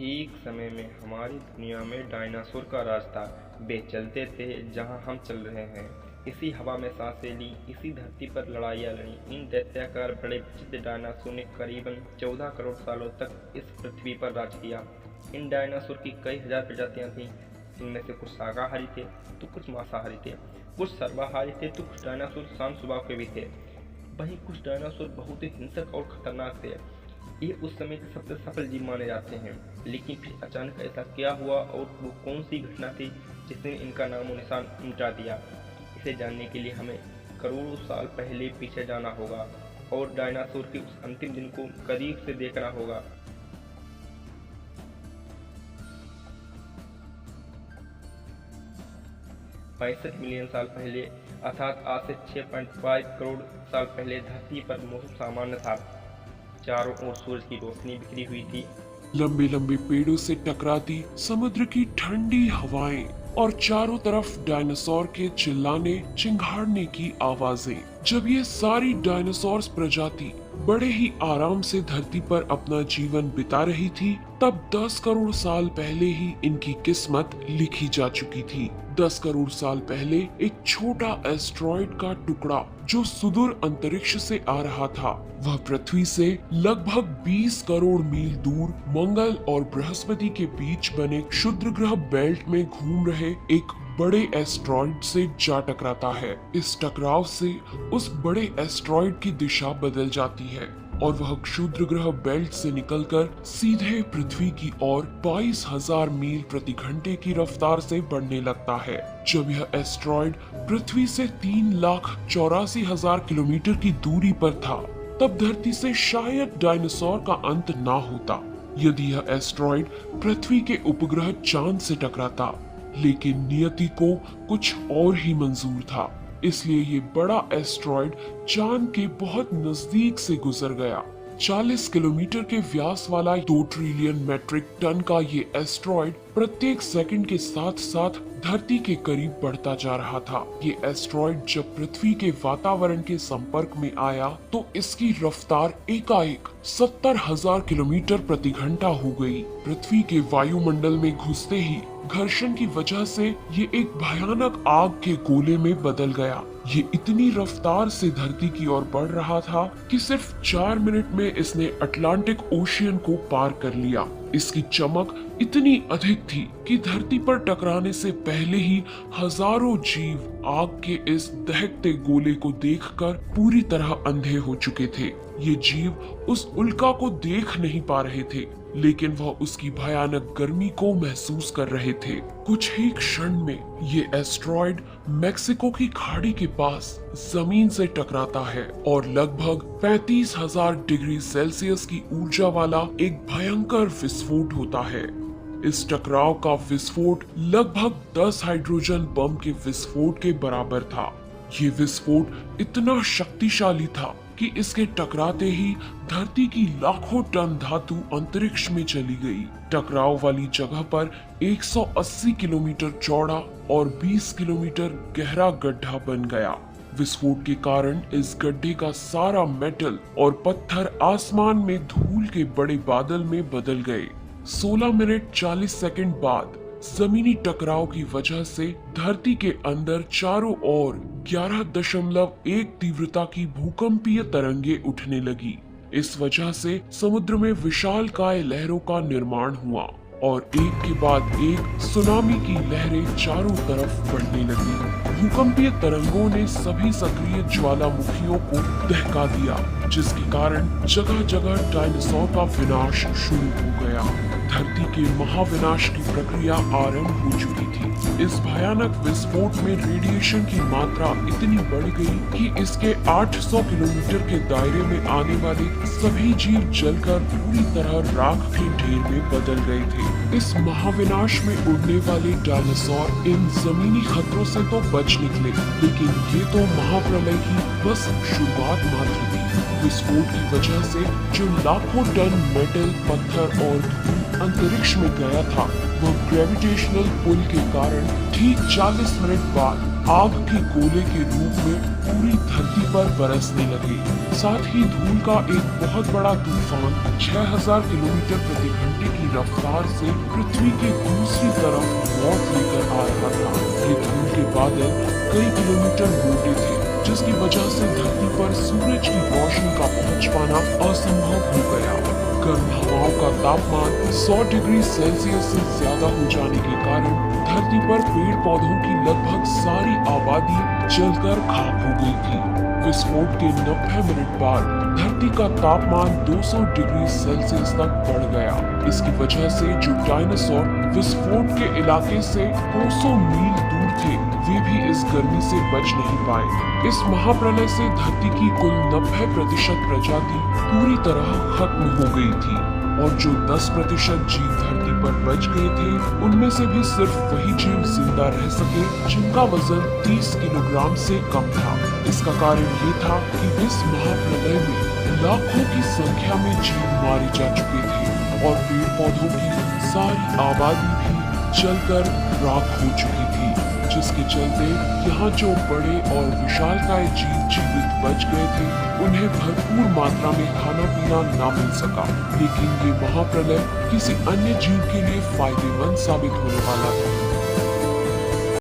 एक समय में हमारी दुनिया में डायनासोर का राज था। वे चलते थे जहां हम चल रहे हैं, इसी हवा में सांसें ली, इसी धरती पर लड़ाइयाँ लड़ी। इन दैत्याकार बड़े विचित्र डायनासोर ने करीबन 14 करोड़ सालों तक इस पृथ्वी पर राज किया। इन डायनासोर की कई हजार प्रजातियां थीं। इनमें से कुछ शाकाहारी थे तो कुछ मांसाहारी थे, कुछ सर्वाहारी थे तो कुछ डायनासोर शांत स्वभाव के भी थे। वहीं कुछ डायनासोर बहुत ही हिंसक और खतरनाक थे। ये उस समय के सबसे सफल जीव माने जाते हैं। लेकिन फिर अचानक ऐसा क्या हुआ और वो कौन सी घटना थी जिसने इनका नामो निशान मिटा दिया? इसे जानने के लिए हमें करोड़ों साल पहले पीछे जाना होगा और डायनासोर के उस अंतिम दिन को करीब से देखना होगा। 65 मिलियन साल पहले, अर्थात आज से 6.5 करोड़ साल पहले धरती पर मौसम सामान्य था। चारों ओर सूरज की रोशनी बिखरी हुई थी। लंबे लंबे पेड़ों से टकराती समुद्र की ठंडी हवाएं और चारों तरफ डायनासोर के चिल्लाने चिंघाड़ने की आवाजें। जब ये सारी डायनासोर प्रजाति बड़े ही आराम से धरती पर अपना जीवन बिता रही थी, तब 10 करोड़ साल पहले ही इनकी किस्मत लिखी जा चुकी थी। 10 करोड़ साल पहले एक छोटा एस्ट्रॉइड का टुकड़ा जो सुदूर अंतरिक्ष से आ रहा था, वह पृथ्वी से लगभग 20 करोड़ मील दूर मंगल और बृहस्पति के बीच बने क्षुद्र ग्रह बेल्ट में घूम रहे एक बड़े एस्ट्रॉइड से जा टकराता है। इस टकराव से उस बड़े एस्ट्रॉइड की दिशा बदल जाती है और वह क्षुद्र ग्रह बेल्ट से निकलकर सीधे पृथ्वी की ओर 22,000 मील प्रति घंटे की रफ्तार से बढ़ने लगता है। जब यह एस्ट्रॉइड पृथ्वी से 3,84,000 किलोमीटर की दूरी पर था, तब धरती से शायद डायनासोर का अंत ना होता यदि यह एस्ट्रॉइड पृथ्वी के उपग्रह चांद से टकराता। लेकिन नियति को कुछ और ही मंजूर था, इसलिए ये बड़ा एस्ट्रॉइड चांद के बहुत नजदीक से गुजर गया। 40 किलोमीटर के व्यास वाला 2 ट्रिलियन मीट्रिक टन का ये एस्ट्रॉइड प्रत्येक सेकंड के साथ साथ धरती के करीब बढ़ता जा रहा था। ये एस्ट्रॉइड जब पृथ्वी के वातावरण के संपर्क में आया तो इसकी रफ्तार एकाएक 70,000 किलोमीटर प्रति घंटा हो गई। पृथ्वी के वायुमंडल में घुसते ही घर्षण की वजह से ये एक भयानक आग के गोले में बदल गया। ये इतनी रफ्तार से धरती की ओर बढ़ रहा था कि सिर्फ 4 मिनट में इसने अटलांटिक ओशियन को पार कर लिया। इसकी चमक इतनी अधिक थी कि धरती पर टकराने से पहले ही हजारों जीव आग के इस दहकते गोले को देखकर पूरी तरह अंधे हो चुके थे। ये जीव उस उल्का को देख नहीं पा रहे थे, लेकिन वह उसकी भयानक गर्मी को महसूस कर रहे थे। कुछ ही क्षण में ये एस्ट्रॉइड मेक्सिको की खाड़ी के पास जमीन से टकराता है और लगभग 35,000 डिग्री सेल्सियस की ऊर्जा वाला एक भयंकर विस्फोट होता है। इस टकराव का विस्फोट लगभग 10 हाइड्रोजन बम के विस्फोट के बराबर था। ये विस्फोट इतना शक्तिशाली था कि इसके टकराते ही धरती की लाखों टन धातु अंतरिक्ष में चली गई। टकराव वाली जगह पर 180 किलोमीटर चौड़ा और 20 किलोमीटर गहरा गड्ढा बन गया। विस्फोट के कारण इस गड्ढे का सारा मेटल और पत्थर आसमान में धूल के बड़े बादल में बदल गए। 16 मिनट 40 सेकंड बाद जमीनी टकराव की वजह से धरती के अंदर चारों ओर 11.1 तीव्रता की भूकंपीय तरंगे उठने लगी। इस वजह से समुद्र में विशालकाय लहरों का निर्माण हुआ और एक के बाद एक सुनामी की लहरें चारों तरफ बढ़ने लगी। भूकंपीय तरंगों ने सभी सक्रिय ज्वालामुखियों को दहका दिया, जिसके कारण जगह जगह डायनासोर का विनाश शुरू हो गया। धरती के महाविनाश की प्रक्रिया आरंभ हो चुकी थी। इस भयानक विस्फोट में रेडिएशन की मात्रा इतनी बढ़ गई कि इसके 800 किलोमीटर के दायरे में आने वाले सभी जीव जलकर पूरी तरह राख के ढेर में बदल गए थे। इस महाविनाश में उड़ने वाले डायनासोर इन जमीनी खतरों से तो बच निकले, लेकिन ये तो महाप्रलय की बस शुरुआत मात्र थी। विस्फोट की वजह से जो लाखों टन मेटल, पत्थर और धूल अंतरिक्ष में गया था, वह ग्रेविटेशनल पुल के कारण ठीक 40 मिनट बाद आग के गोले के रूप में पूरी धरती पर बरसने लगे। साथ ही धूल का एक बहुत बड़ा तूफान 6000 किलोमीटर प्रति घंटे की रफ्तार से पृथ्वी के दूसरी तरफ मौत लेकर आ रहा था। ये धूल के बादल कई किलोमीटर मोटे थे, जिसकी वजह से धरती पर सूरज की रोशनी का पहुंच पाना असंभव हो गया। गर्म हवाओं का तापमान 100 डिग्री सेल्सियस से ज्यादा हो जाने के कारण धरती पर पेड़ पौधों की लगभग सारी आबादी जलकर खाक हो गई थी। विस्फोट के 90 मिनट बाद धरती का तापमान 200 डिग्री सेल्सियस तक बढ़ गया। इसकी वजह से जो डायनासोर विस्फोट के इलाके से 200 मील दूर थे, वे भी इस गर्मी से बच नहीं पाए। इस महाप्रलय से धरती की कुल 90% प्रजाति पूरी तरह खत्म हो गई थी और जो 10% जीव धरती पर बच गए थे, उनमें से भी सिर्फ वही जीव जिंदा रह सके जिनका वजन 30 किलोग्राम से कम था। इसका कारण ये था कि इस महाप्रलय में लाखों की संख्या में जीव मारे जा चुके थे और पेड़ पौधों की सारी आबादी भी जलकर राख हो चुकी थी, जिसके चलते यहाँ जो बड़े और विशालकाय जीव जीवित बच गए थे, उन्हें भरपूर मात्रा में खाना पीना ना मिल सका। लेकिन ये महाप्रलय किसी अन्य जीव के लिए फायदेमंद साबित होने वाला था।